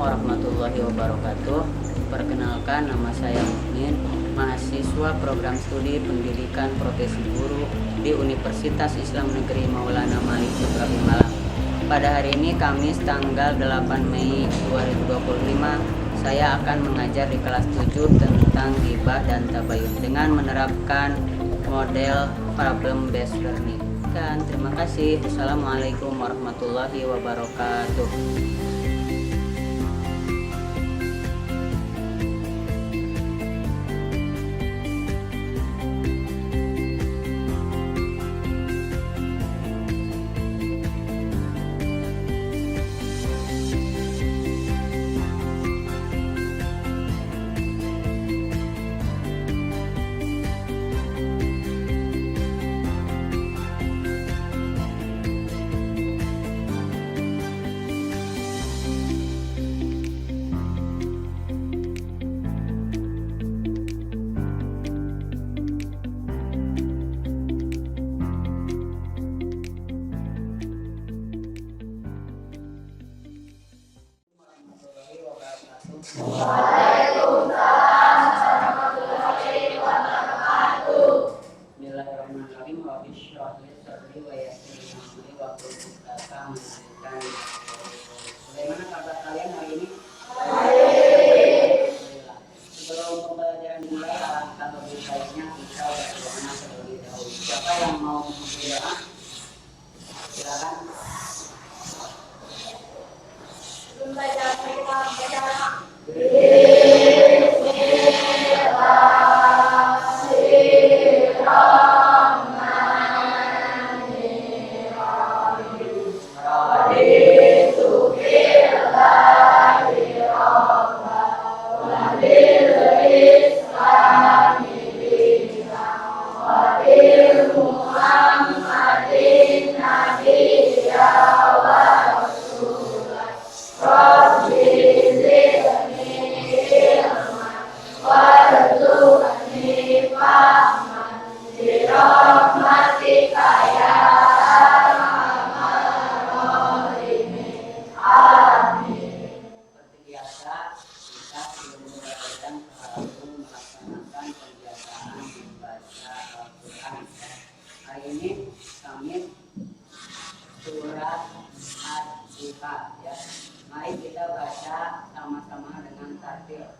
warahmatullahi wabarakatuh. Perkenalkan, nama saya Mukmin, mahasiswa program studi pendidikan profesi guru di Universitas Islam Negeri Maulana Malik Ibrahim Malang. Pada hari ini Kamis tanggal 8 Mei 2025, saya akan mengajar di kelas 7 tentang ghibah dan tabayun dengan menerapkan model problem based learning. Dan terima kasih. Assalamualaikum warahmatullahi wabarakatuh. Bismillahirrahmanirrahim. Rabbi shrah li sadri wa yassir li amri wahlul 'uqdatam min lisani yafqahu qawli. Bagaimana kabar kalian hari ini? Alhamdulillah. Sebelum pembelajaran dimulai, alangkah lebih baiknya kita berdoa terlebih dahulu. Siapa yang mau berdoa? Silakan. Hari ini Kamis surat Al-Fatihah ya. Mari kita baca sama-sama dengan tartil.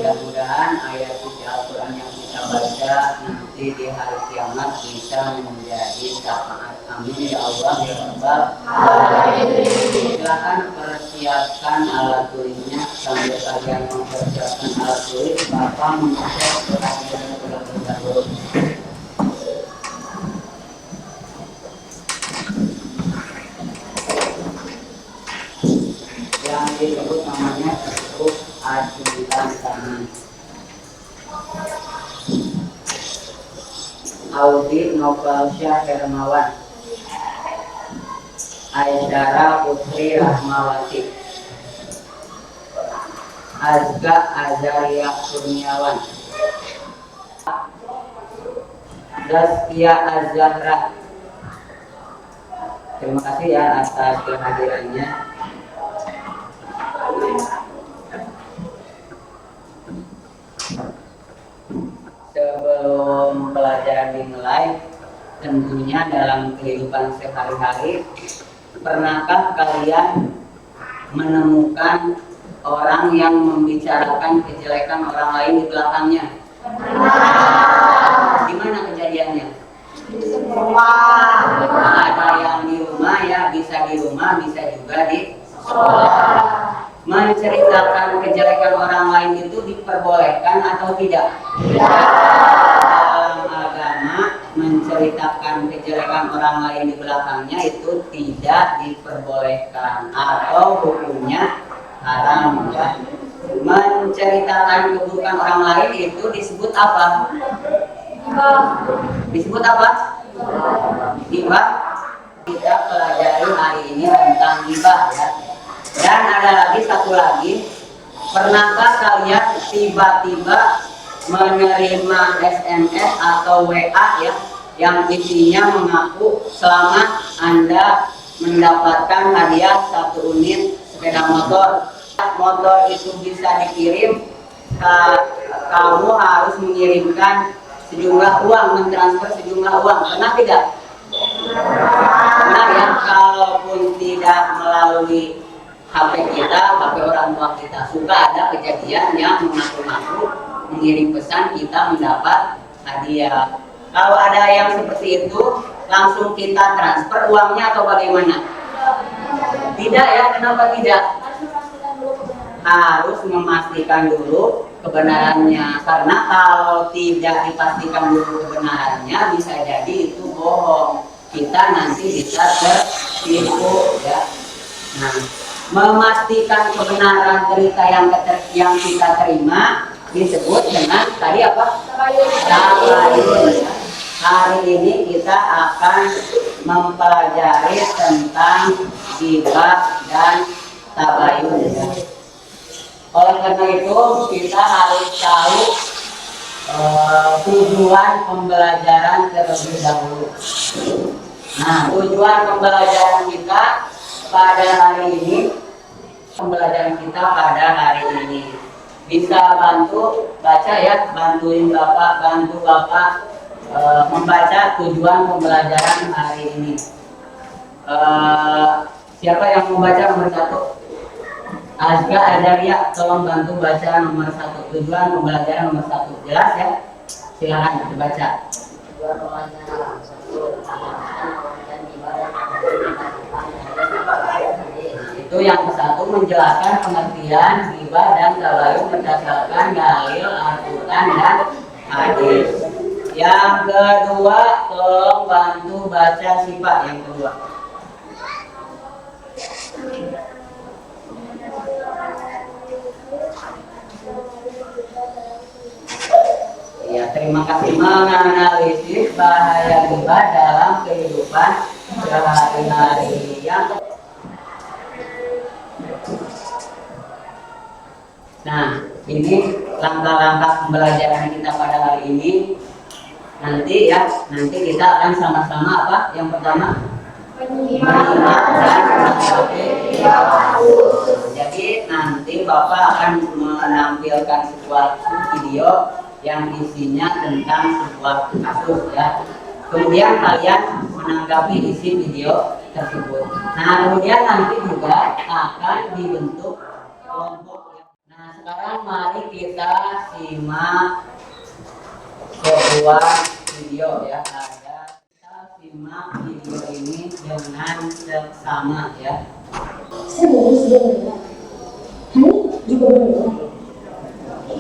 Mudah-mudahan ayat suci Al-Quran yang kita baca nanti di hari kiamat bisa menjadi syafaat. Amin ya Allah ya Rabbal Alamin. Silakan persiapkan alat tulisnya. Sambil kalian mempersiapkan alat tulis, Bapak mengecek perhatian terlebih dahulu. Yang disebut namanya disebut ajudan tangan. Audi Nofalsyah Hermawan, Aisyara Putri Rahmawati, Azka Azaria Kurniawan, Zaskia Azahra. Terima kasih ya atas kehadirannya. Sebelum pelajaran dimulai, tentunya dalam kehidupan sehari-hari, pernahkah kalian menemukan orang yang membicarakan kejelekan orang lain di belakangnya? Di mana kejadiannya? Ada yang di rumah ya, bisa di rumah, bisa juga di sekolah. menceritakan kejelekan orang lain itu diperbolehkan atau tidak? Dalam agama menceritakan kejelekan orang lain di belakangnya itu tidak diperbolehkan atau hukumnya haram ya. Menceritakan keburukan orang lain itu disebut apa? Disebut apa? Ghibah. Kita pelajari hari ini tentang ghibah ya. Dan ada lagi satu lagi, pernahkah kalian tiba-tiba menerima SMS atau WA ya yang isinya mengaku selamat Anda mendapatkan hadiah 1 unit sepeda motor. Motor itu bisa dikirim, kamu harus mengirimkan sejumlah uang, mentransfer sejumlah uang. Pernah tidak? Pernah ya. Kalaupun tidak melalui HP kita, HP orang tua kita, suka ada kejadian yang mengaku-ngaku mengirim pesan kita mendapat hadiah. Kalau ada yang seperti itu, langsung kita transfer uangnya atau bagaimana? Tidak ya, kenapa tidak? Harus memastikan dulu kebenarannya, karena kalau tidak dipastikan dulu kebenarannya bisa jadi itu bohong, kita nanti bisa tertipu ya. Nah, memastikan kebenaran berita yang kita terima disebut dengan tadi apa? Tabayun. Hari ini kita akan mempelajari tentang ghibah dan tabayun ya. Oleh karena itu kita harus tahu tujuan pembelajaran terlebih dahulu. Nah, tujuan pembelajaran kita pada hari ini, bisa bantu baca ya, bantu Bapak membaca tujuan pembelajaran hari ini. Siapa yang membaca nomor 1? Azga Azaria, tolong bantu baca nomor 1, tujuan pembelajaran nomor 1. Jelas ya? Silakan dibaca. Tujuan pembelajaran 1, itu yang ke-1 menjelaskan pengertian ghibah dan tabayun berdasarkan dalil, Al-Quran dan hadis. Yang kedua, tolong bantu baca sifat yang kedua. Ya, terima kasih. Menganalisis bahaya ghibah dalam kehidupan sehari-hari. Nah, ini langkah-langkah pembelajaran kita pada hari ini. Nanti kita akan sama-sama apa? Yang pertama, menyimak dan menghadapi. Jadi nanti Bapak akan menampilkan sebuah video yang isinya tentang sebuah kasus ya. Kemudian kalian menanggapi isi video tersebut. Nah, kemudian nanti juga akan dibentuk kelompok ya. Nah, sekarang mari kita simak sebuah video ya. Kita simak video ini dengan seksama ya. Sebenarnya Hani juga benar.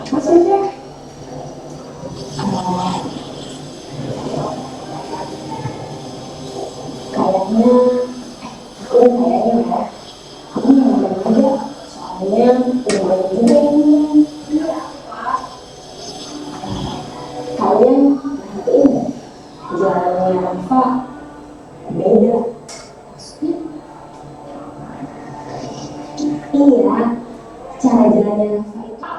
Maksudnya kayaknya aku nggak aja, soalnya udah juga ini. Kalian perhatiin jalannya Rafa beda. Iya, cara jalannya Rafa itu.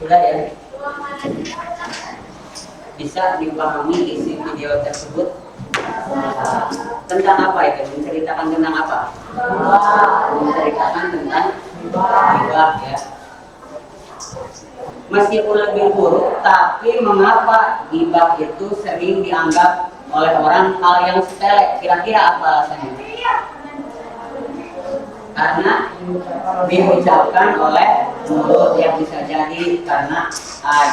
Sudah ya? Bisa dipahami isi video tersebut? Tentang apa itu? Menceritakan tentang apa? Menceritakan tentang ghibah ya. Meskipun lebih buruk, tapi mengapa ghibah itu sering dianggap oleh orang hal yang sepele? Kira-kira apa alasannya? Karena diucapkan oleh mulut, yang bisa jadi karena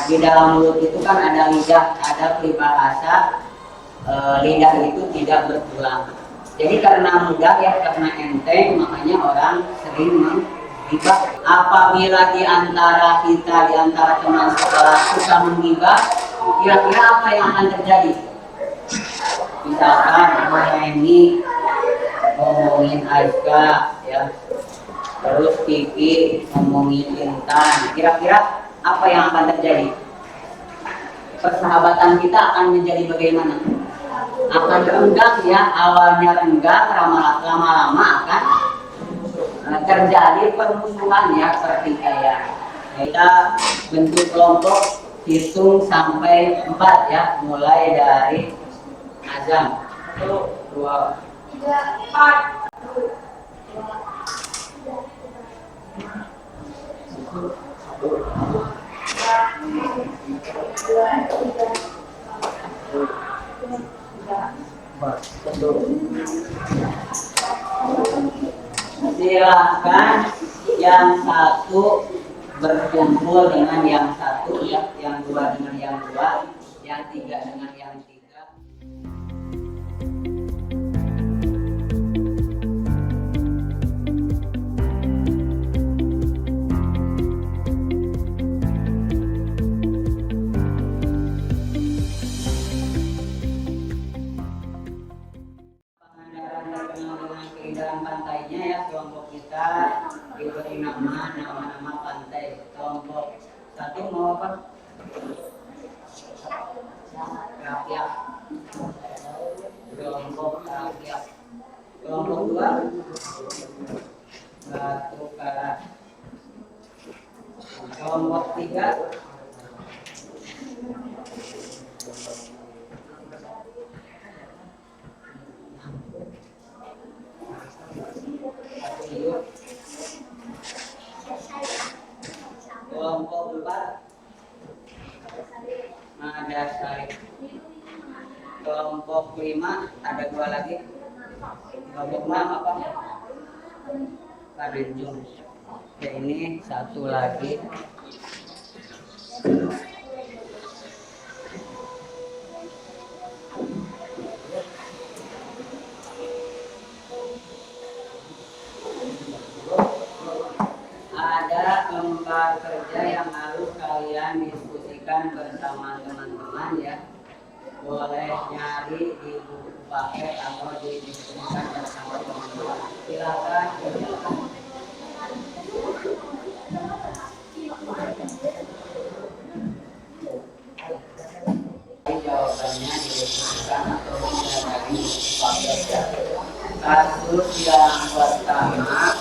di dalam mulut itu kan ada lidah, ada peribahasa lidah itu tidak bertulang. Jadi karena mudah ya, karena enteng, makanya orang sering Gibah. Apabila di antara kita, di antara teman sekolah suka menggibah, kira-kira apa yang akan terjadi? Misalkan ini ngomongin Aika ya, terus Kiki ngomongin Intan, kira-kira apa yang akan terjadi? Persahabatan kita akan menjadi bagaimana? Akan renggang ya, awalnya renggang, lama-lama akan terjadi permusuhan ya, pertikaian. Kita bentuk kelompok, hitung sampai 4 ya, mulai dari azan. 1, 2, 3, 4. Silakan yang satu berkumpul dengan yang satu ya, yang dua dengan yang dua, yang tiga dengan yang tiga. Keindahan pantainya ya, kelompok kita diberi nama pantai. Kelompok 1 mau apa? Rakyat. Kelompok rakyat. Kelompok 2 Batu Karat. Kelompok 3 kelompok 4 Madasari. Kelompok 5 ada 2 lagi. Kelompok 6 apa? Tanjung. Ya, ini 1 lagi. Ada 4 kerja yang harus kalian diskusikan bersama teman-teman ya. Boleh nyari di buku paket atau didiskusikan bersama teman-teman. Silakan. Jawabannya didiskusikan atau bisa dari buku paket ya. Kasus yang pertama,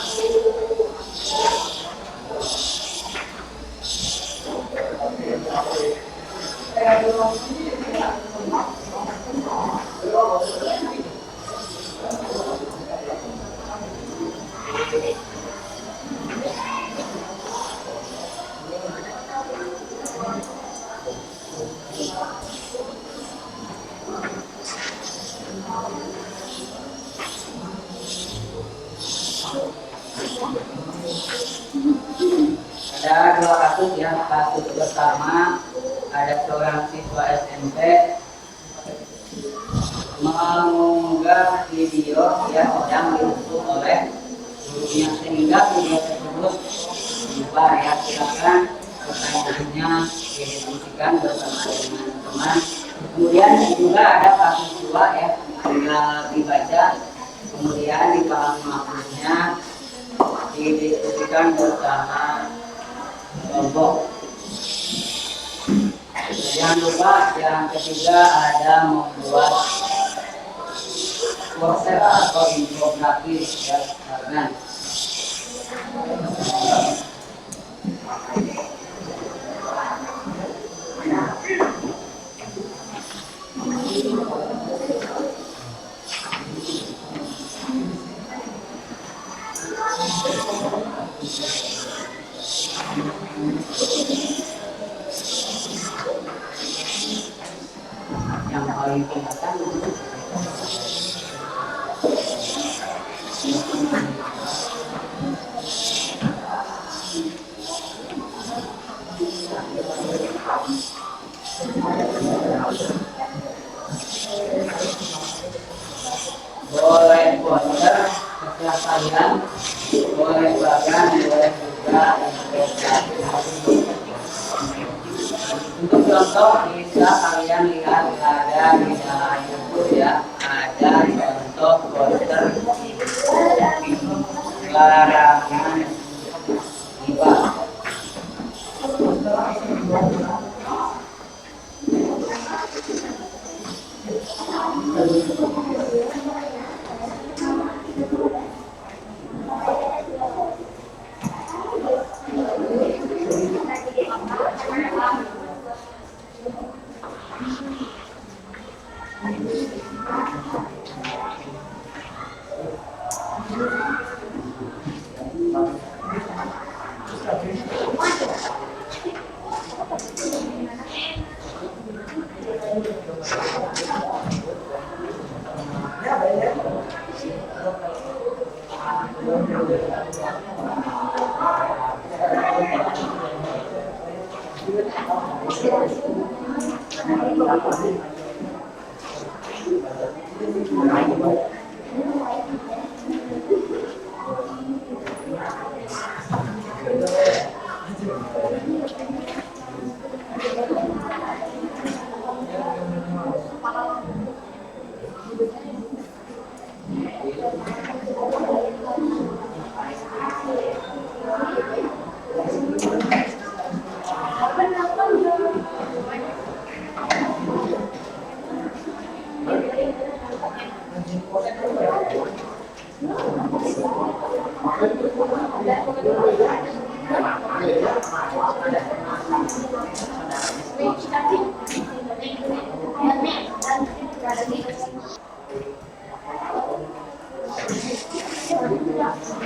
ada 2 kasus ya. Kasus pertama, ada seorang siswa SMP mengunggah video yang sedang diunduh oleh gurunya, sehingga video tersebut menyebar ya. Silakan pertanyaannya didiskusikan bersama teman-teman. Kemudian juga ada kasus 2 ya, tinggal dibaca kemudian dipahami maksudnya, didiskusikan bersama kelompok. Jangan lupa yang ketiga ada membuat poster atau infografis ya, karena yang paling kelihatan boleh poster setelah kalian boleh bagan, boleh juga untuk contoh bisa kalian lihat ada di dalam buku ya, ada contoh poster larangan riba.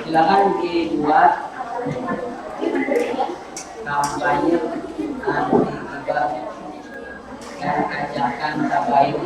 Silakan dibuat kampanye anti riba dan ajakan tabayun.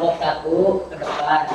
kelompok 1 ke depan.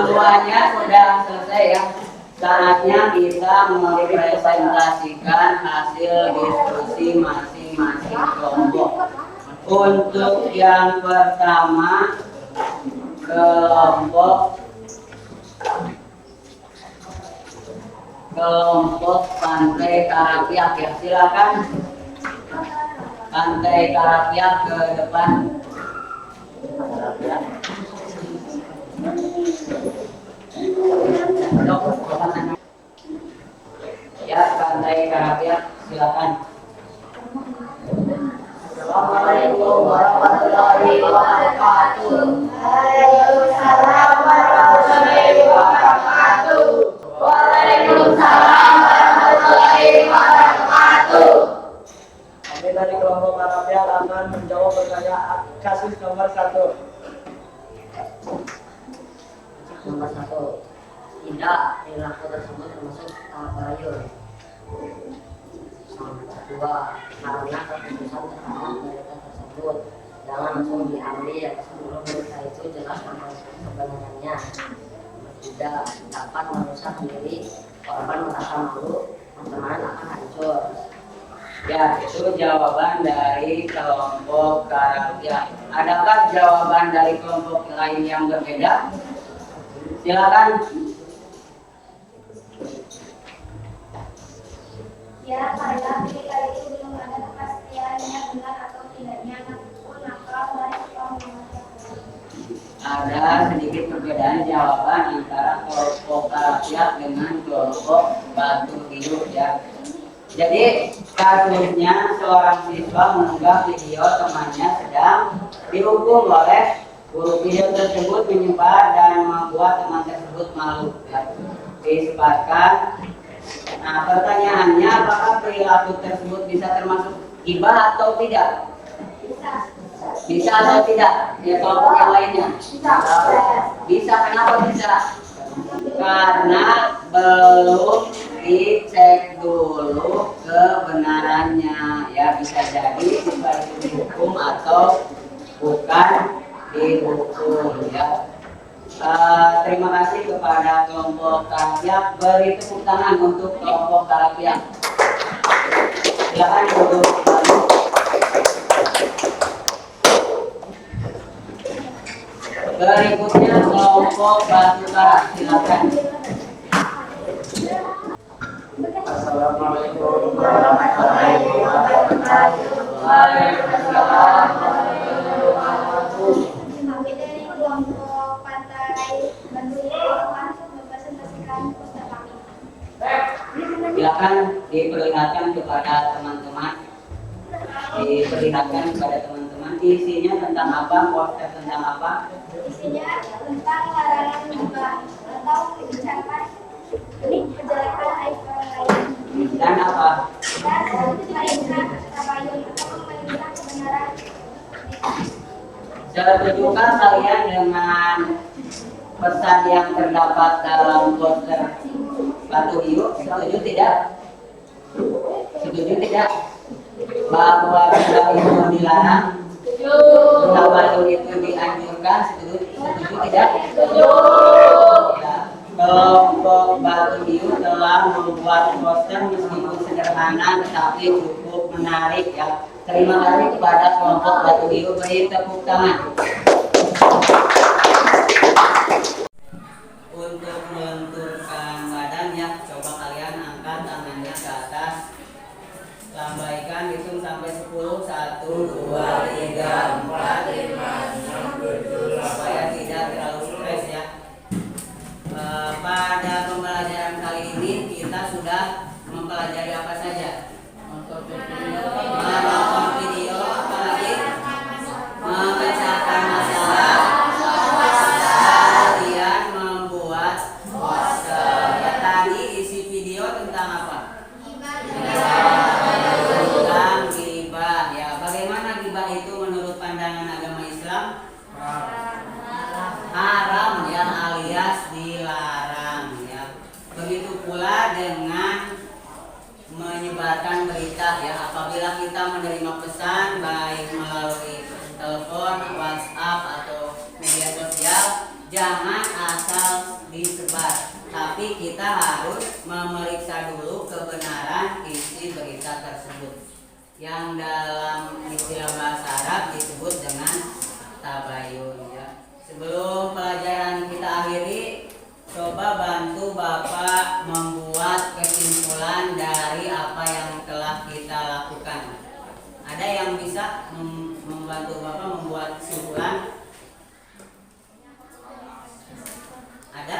Semuanya sudah selesai ya. Saatnya kita mempresentasikan hasil diskusi masing-masing kelompok. Untuk yang pertama, kelompok Pantai Karapiak ya, silakan Pantai Karapiak ke depan. Ya, Pantai Karapiak silakan. Assalamualaikum warahmatullahi wabarakatuh. Waalaikumsalam warahmatullahi wabarakatuh. Waalaikumsalam warahmatullahi wabarakatuh. Kami dari kelompok Karapiak akan menjawab pertanyaan kasus nomor 1. Nomor 1, tidak perilaku tersebut termasuk tabayun. Nomor 2, karena keputusan terhadap mereka tersebut jangan langsung diambil sebelum mereka itu jelas kebenarannya. Nomor 3, dapat merusak diri korban, merasa malu, pertemanan akan hancur. Ya, itu jawaban dari kelompok Karapiak. Adakah jawaban dari kelompok lain yang berbeda? Silakan. Ya, pada ketika itu belum ada kepastiannya benar atau tidaknya, namun nakal dari kelompok. Ada sedikit perbedaan jawaban antara kelompok Karapiak dengan kelompok Batu Biru ya. Jadi kasusnya seorang siswa mengunggah video temannya sedang dihukum oleh guru. Video tersebut menyebar dan membuat teman tersebut malu ya. Disebarkan. Nah, pertanyaannya, apakah perilaku tersebut bisa termasuk ghibah atau tidak? Bisa atau tidak? Ya, kelompok yang lainnya? Bisa. Kenapa bisa? Karena belum dicek dulu kebenarannya ya, bisa jadi siswa itu dihukum atau bukan dihukum ya. Terima kasih kepada kelompok Karapiak. Beri tepuk tangan untuk kelompok Karapiak. Silakan duduk kembali. Berikutnya kelompok Batu Karang, silakan. Assalamualaikum warahmatullahi wabarakatuh. Waalaikumsalam. Kami dari kelompok Pantai Bandung langsung mempresentasikan poster kami. Silakan diperlihatkan kepada teman-teman. diperlihatkan kepada teman-teman. Isinya tentang apa? Poster tentang apa? Isinya tentang larangan gibah atau ucapan kejelekan aib orang lain. Dan apa? Dan memerintah tabayun atau memerintah kebenaran. Setujukah kalian dengan pesan yang terdapat dalam poster Batu Hiu? Setuju tidak? Setuju tidak? Bahwa gibah itu dilarang, tabayun itu dianjurkan. Setuju tidak? Ya. Kelompok Batu Hiu telah membuat poster meskipun sederhana tetapi cukup menarik ya. Terima kasih kepada kelompok Batu Hiu, beri tepuk tangan. Untuk melenturkan badannya, coba kalian angkat tangannya ke atas, lambaikan, hitung sampai 10. 1, 2, 3, 4, 5, 6, 7, supaya tidak terlalu stres ya. Pada pembelajaran kali ini kita sudah mempelajari apa saja? Menonton video, apa lagi? Memecahkan masalah, kemudian membuat poster. Ya, tadi isi video tentang apa? Tentang gibah ya. Bagaimana gibah itu menurut pandangan agama Islam? Haram ya, alias dilarang ya. Begitu pula dengan menyebarkan berita ya. Apabila kita menerima pesan baik melalui telepon, WhatsApp atau media sosial, jangan asal disebar, tapi kita harus memeriksa dulu kebenaran isi berita tersebut, yang dalam istilah bahasa Arab disebut dengan tabayun ya. Sebelum pelajaran kita akhiri, coba bantu Bapak membuat kesimpulan dari apa yang telah kita lakukan. Ada yang bisa membantu Bapak membuat kesimpulan? Ada?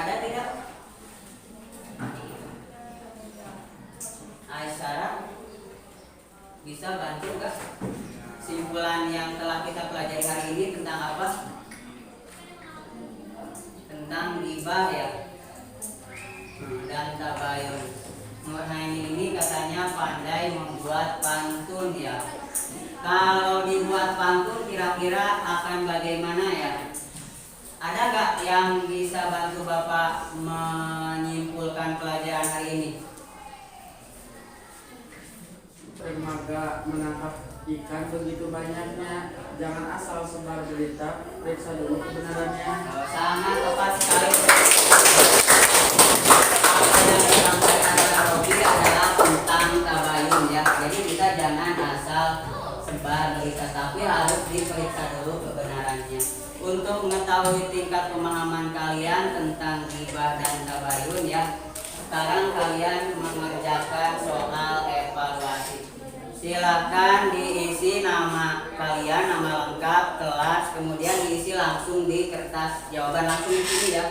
Ada tidak? Aisyah, bisa bantu gak? Kesimpulan yang telah kita pelajari hari ini tentang apa? Tentang gibah ya, dan tabayun. Nurhaini ini katanya pandai membuat pantun ya. Kalau dibuat pantun kira-kira akan bagaimana ya? Ada gak yang bisa bantu Bapak menyimpulkan pelajaran hari ini? Remaja menangkap ikan begitu banyaknya, jangan asal sebar berita, periksa dulu kebenarannya. Sangat tepat sekali. Apa yang disampaikan oleh Robi adalah tentang tabayun ya. Jadi kita jangan asal sebar berita, tapi harus diperiksa dulu kebenarannya. Untuk mengetahui tingkat pemahaman kalian tentang gibah dan tabayun ya, sekarang kalian mengerjakan soal evaluasi. Silakan diisi nama kalian, nama lengkap, kelas, kemudian diisi langsung di kertas jawaban, langsung di sini ya.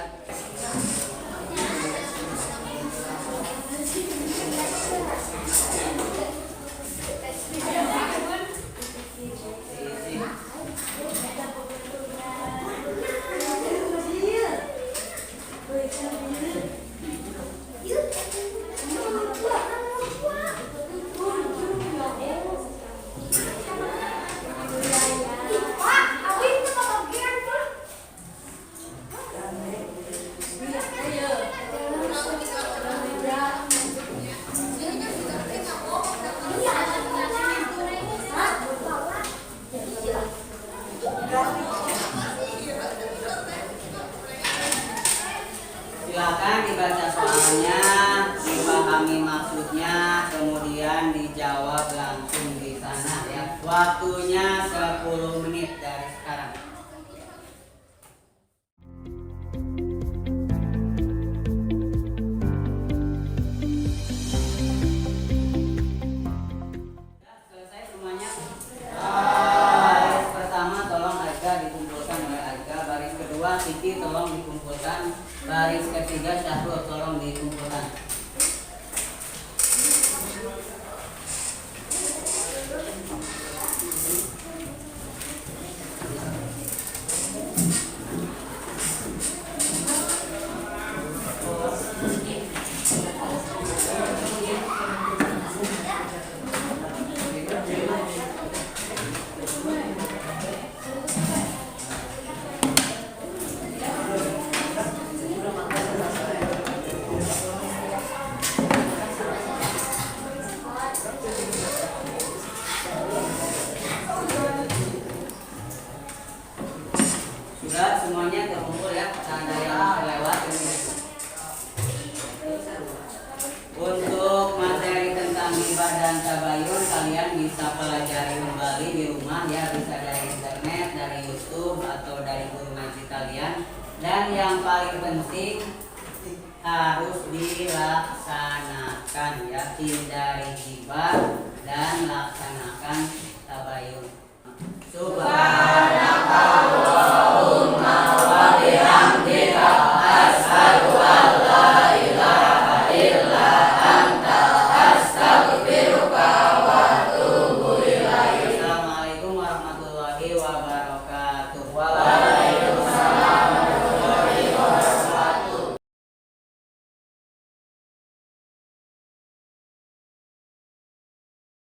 Silakan dibaca soalnya, dipahami maksudnya, kemudian dijawab langsung di sana ya. Waktunya 10 menit dari sekarang. Selesai semuanya? Baris pertama tolong Aika dikumpulkan oleh Aika, baris kedua Siti tolong dikumpulkan, baris ketiga Syahri hibah dan tabayun kalian bisa pelajari kembali di rumah ya, bisa dari internet, dari YouTube atau dari guru ngaji kalian. Dan yang paling penting harus dilaksanakan ya, hindari hibah dan laksanakan tabayun. Subhanallah.